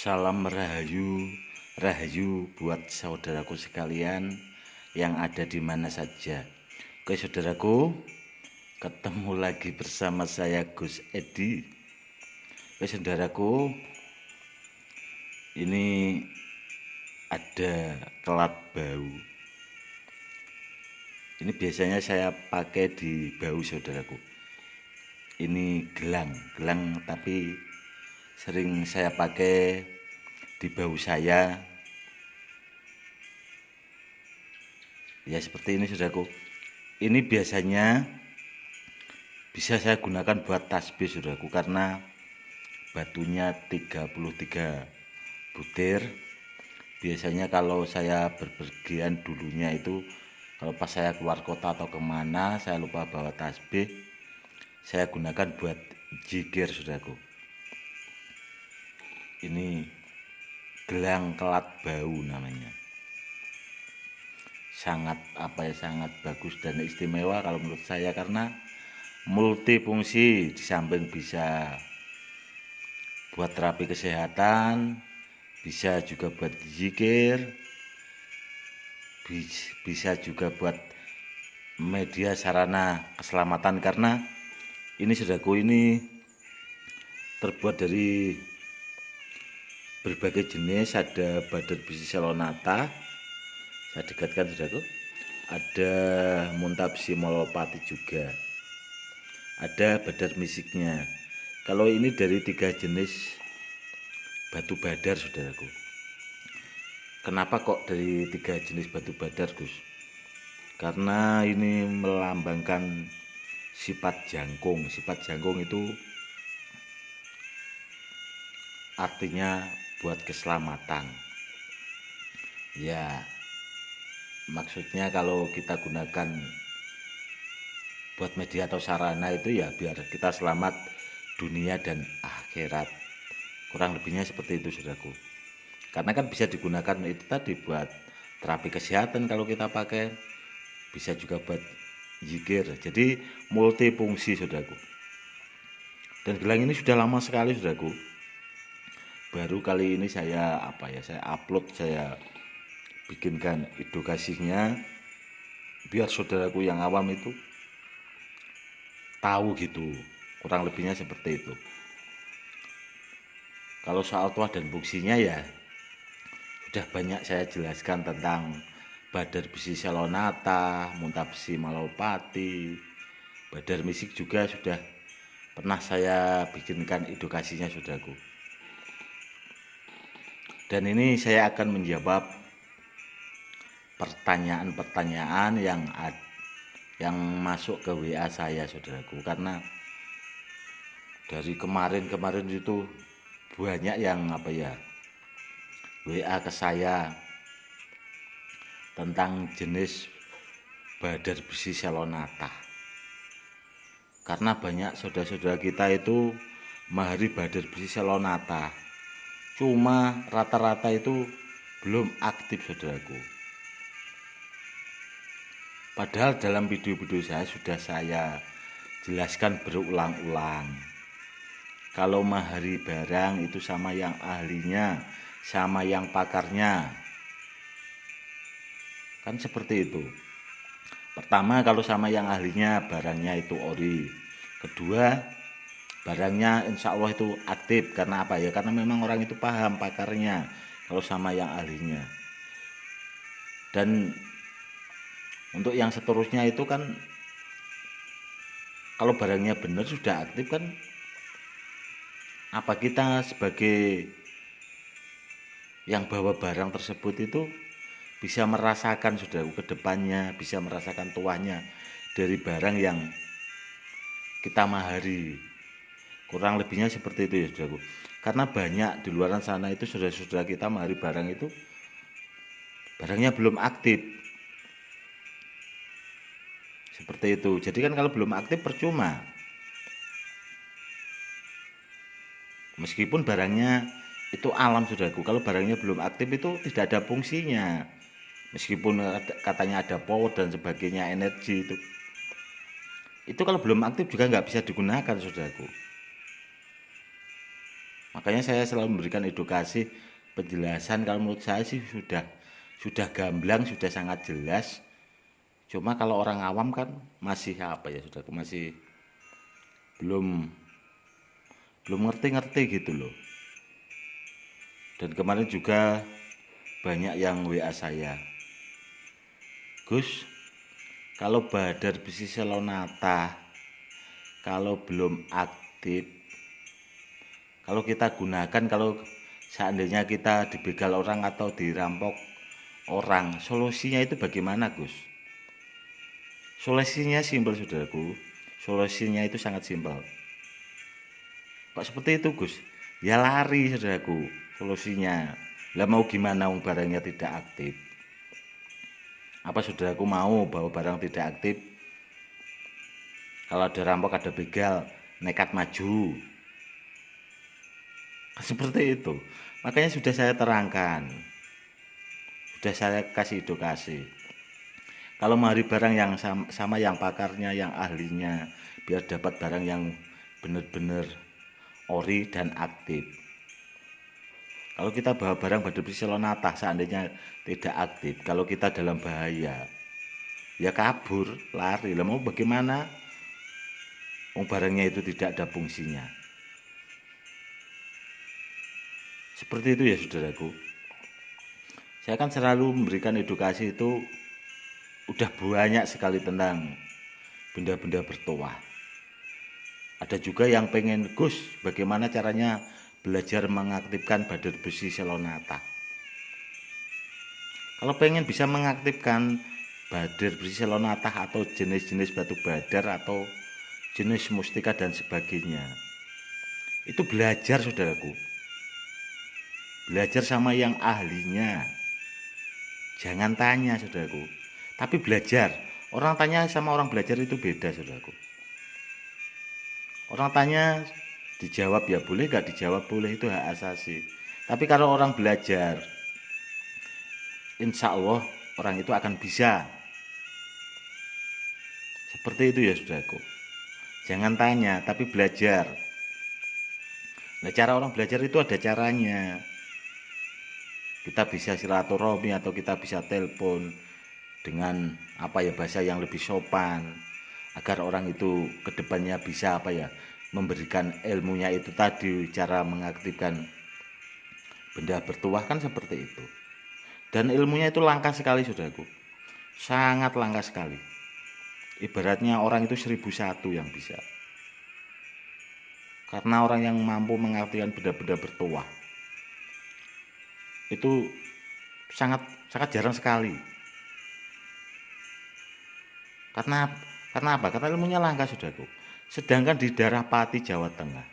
Salam rahayu, rahayu buat saudaraku sekalian yang ada di mana saja. Oke saudaraku, ketemu lagi bersama saya Gus Edi. Oke saudaraku, ini ada kelat bau. Ini biasanya saya pakai di bau saudaraku. Ini gelang tapi sering saya pakai di bau saya. Ya seperti ini saudaraku. Ini biasanya bisa saya gunakan buat tasbih saudaraku, karena batunya 33 butir. Biasanya kalau saya berpergian dulunya itu, kalau pas saya keluar kota atau kemana saya lupa bawa tasbih, saya gunakan buat zikir saudaraku. Ini gelang kelat bau namanya. Sangat sangat bagus dan istimewa kalau menurut saya, karena multifungsi. Di samping bisa buat terapi kesehatan, bisa juga buat zikir, bisa juga buat media sarana keselamatan. Karena ini saudaraku, ini terbuat dari berbagai jenis. Ada badar besi selonata, saya dekatkan saudaraku, ada muntabsi molopati juga, ada badar misiknya. Kalau ini dari 3 jenis batu badar saudaraku. Kenapa kok dari 3 jenis batu badar, Gus? Karena ini melambangkan sifat jangkung. Sifat jangkung itu artinya buat keselamatan. Ya, maksudnya kalau kita gunakan buat media atau sarana itu ya biar kita selamat dunia dan akhirat. Kurang lebihnya seperti itu saudaraku. Karena kan bisa digunakan itu tadi buat terapi kesehatan kalau kita pakai, bisa juga buat zikir. Jadi multifungsi saudaraku. Dan gelang ini sudah lama sekali saudaraku. Baru kali ini saya saya upload, saya bikinkan edukasinya biar saudaraku yang awam itu tahu gitu. Kurang lebihnya seperti itu. Kalau soal tuah dan fungsinya ya sudah banyak saya jelaskan tentang badar besi selonata, muntabsi molopati, badar misik juga sudah pernah saya bikinkan edukasinya saudaraku. Dan ini saya akan menjawab pertanyaan-pertanyaan yang masuk ke WA saya saudaraku, karena dari kemarin itu banyak yang WA ke saya tentang jenis badar besi selonata. Karena banyak saudara-saudara kita itu mahari badar besi selonata, cuma rata-rata itu belum aktif saudaraku. Padahal dalam video-video saya sudah saya jelaskan berulang-ulang. Kalau mahari barang itu sama yang ahlinya, sama yang pakarnya. Kan seperti itu. Pertama, kalau sama yang ahlinya, barangnya itu ori. Kedua, barangnya insya Allah itu aktif. Karena apa ya? Karena memang orang itu paham pakarnya kalau sama yang ahlinya. Dan untuk yang seterusnya itu kan, kalau barangnya benar sudah aktif kan, apa kita sebagai yang bawa barang tersebut itu bisa merasakan saudaraku ke depannya, bisa merasakan tuahnya dari barang yang kita mahari. Kurang lebihnya seperti itu ya saudaraku. Karena banyak di luar sana itu saudara-saudara kita mahari barang itu barangnya belum aktif. Seperti itu. Jadi kan kalau belum aktif percuma. Meskipun barangnya itu alam saudaraku, kalau barangnya belum aktif itu tidak ada fungsinya. Meskipun katanya ada power dan sebagainya, energi itu kalau belum aktif juga nggak bisa digunakan saudaraku. Makanya saya selalu memberikan edukasi, penjelasan. Kalau menurut saya sih sudah gamblang, sudah sangat jelas. Cuma kalau orang awam kan masih apa ya, saudaraku, masih belum belum ngerti-ngerti gitu loh. Dan kemarin juga banyak yang WA saya, Gus, kalau Badar Besi Selonata kalau belum aktif, kalau kita gunakan, kalau seandainya kita dibegal orang atau dirampok orang, solusinya itu bagaimana, Gus? Solusinya simpel, saudaraku. Solusinya itu sangat simpel. Kok seperti itu, Gus? Ya lari, saudaraku. Solusinya. Lah mau gimana barangnya tidak aktif? Apa saudaraku mau bahwa barang tidak aktif? Kalau ada rampok, ada begal, nekat maju. Seperti itu. Makanya sudah saya terangkan. Sudah saya kasih edukasi. Kalau mau hari barang yang sama yang pakarnya, yang ahlinya, biar dapat barang yang benar-benar ori dan aktif. Kalau kita bawa barang Badar Besi Selonata seandainya tidak aktif, kalau kita dalam bahaya, ya kabur, lari. Lah mau bagaimana? Barangnya itu tidak ada fungsinya. Seperti itu ya, saudaraku. Saya kan selalu memberikan edukasi itu udah banyak sekali tentang benda-benda bertuah. Ada juga yang pengen, Gus, bagaimana caranya belajar mengaktifkan Badar Besi Selonata. Kalau pengen bisa mengaktifkan Badar Besi Selonata atau jenis-jenis batu badar atau jenis mustika dan sebagainya, itu belajar, saudaraku. Belajar sama yang ahlinya. Jangan tanya, saudaraku, tapi belajar. Orang tanya sama orang belajar itu beda, saudaraku. Orang tanya dijawab ya boleh, gak dijawab boleh, itu hak asasi. Tapi kalau orang belajar, insya Allah orang itu akan bisa. Seperti itu ya, saudaraku. Jangan tanya, tapi belajar. Nah, cara orang belajar itu ada caranya. Kita bisa silaturahmi atau kita bisa telepon dengan bahasa yang lebih sopan, agar orang itu kedepannya bisa memberikan ilmunya itu tadi, cara mengaktifkan benda bertuah kan seperti itu. Dan ilmunya itu langka sekali, saudaraku, sangat langka sekali. Ibaratnya orang itu 1001 yang bisa, karena orang yang mampu mengaktifkan benda-benda bertuah itu sangat jarang sekali. Karena apa? Karena ilmunya langka, saudaraku. Sedangkan di daerah Pati, Jawa Tengah,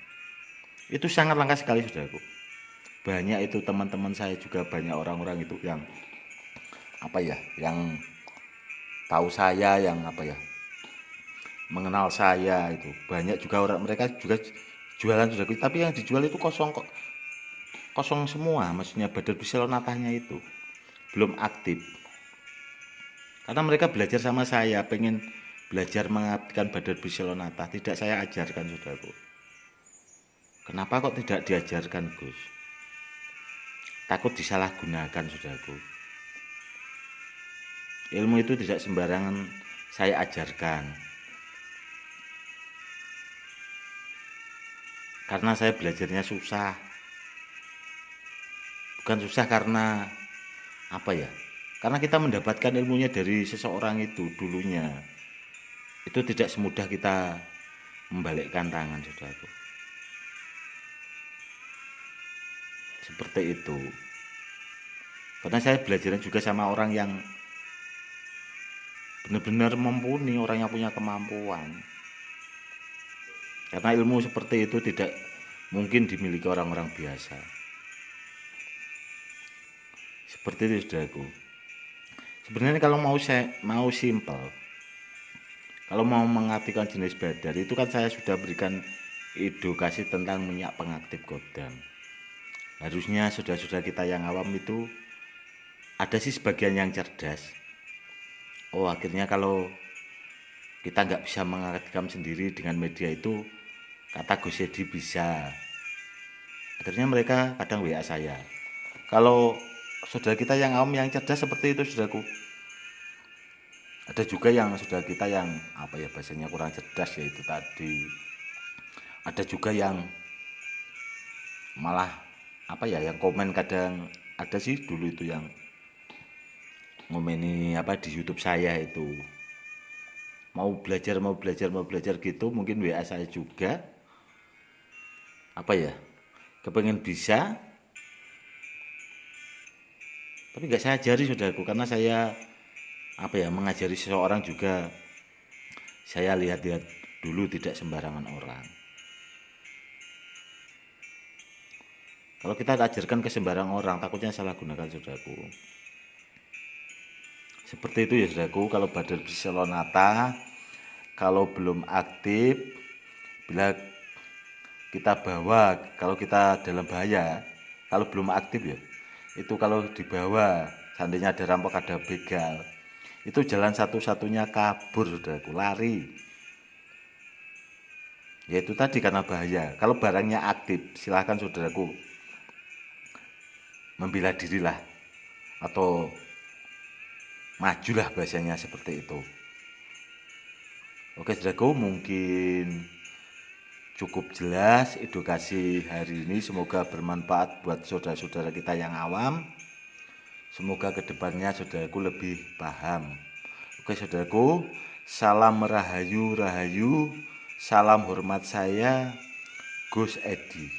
itu sangat langka sekali, saudaraku. Banyak itu teman-teman saya juga, banyak orang-orang itu yang yang tahu saya, yang mengenal saya itu. Banyak juga orang, mereka juga jualan, saudaraku. Tapi yang dijual itu kosong semua, maksudnya Badar Besi Selonatanya itu belum aktif. Karena mereka belajar sama saya, pengen belajar mengaktifkan Badar Besi Selonata, tidak saya ajarkan, saudaraku. Kenapa kok tidak diajarkan, Gus? Takut disalahgunakan, saudaraku. Ilmu itu tidak sembarangan saya ajarkan. Karena saya belajarnya susah. Bukan susah karena karena kita mendapatkan ilmunya dari seseorang itu dulunya, itu tidak semudah kita membalikkan tangan, saudaraku. Seperti itu. Karena saya belajarnya juga sama orang yang benar-benar mumpuni, orang yang punya kemampuan. Karena ilmu seperti itu tidak mungkin dimiliki orang-orang biasa. Seperti itu, saudaraku. Sebenarnya kalau mau simpel, kalau mau mengaktifkan jenis badar itu kan saya sudah berikan edukasi tentang minyak pengaktif kodam. Harusnya saudara-saudara kita yang awam itu ada sih sebagian yang cerdas. Akhirnya kalau kita nggak bisa mengaktifkan sendiri dengan media itu, kata Gus Yedi bisa. Akhirnya mereka kadang WA saya. Kalau saudara kita yang awam yang cerdas seperti itu saudaraku. Ada juga yang saudara kita yang apa ya bahasanya kurang cerdas, yaitu tadi. Ada juga yang malah apa ya yang komen kadang ada sih dulu itu yang ngomeni apa di YouTube saya itu mau belajar gitu, mungkin WA saya juga apa ya kepengen bisa, tapi nggak saya ajari saudaraku, karena saya apa ya mengajari seseorang juga saya lihat-lihat dulu, tidak sembarangan orang. Kalau kita ajarkan ke sembarang orang takutnya salah gunakan saudaraku. Seperti itu ya saudaraku. Kalau Badar Barcelonata kalau belum aktif, bila kita bawa, kalau kita dalam bahaya, kalau belum aktif ya, itu kalau dibawa, seandainya ada rampok, ada begal, itu jalan satu-satunya kabur saudaraku, lari. Yaitu tadi karena bahaya. Kalau barangnya aktif, silahkan saudaraku membela dirilah atau majulah, bahasanya seperti itu. Oke saudaraku, mungkin cukup jelas edukasi hari ini, semoga bermanfaat buat saudara-saudara kita yang awam. Semoga kedepannya saudaraku lebih paham. Oke saudaraku, salam rahayu, salam hormat saya Gus Edi.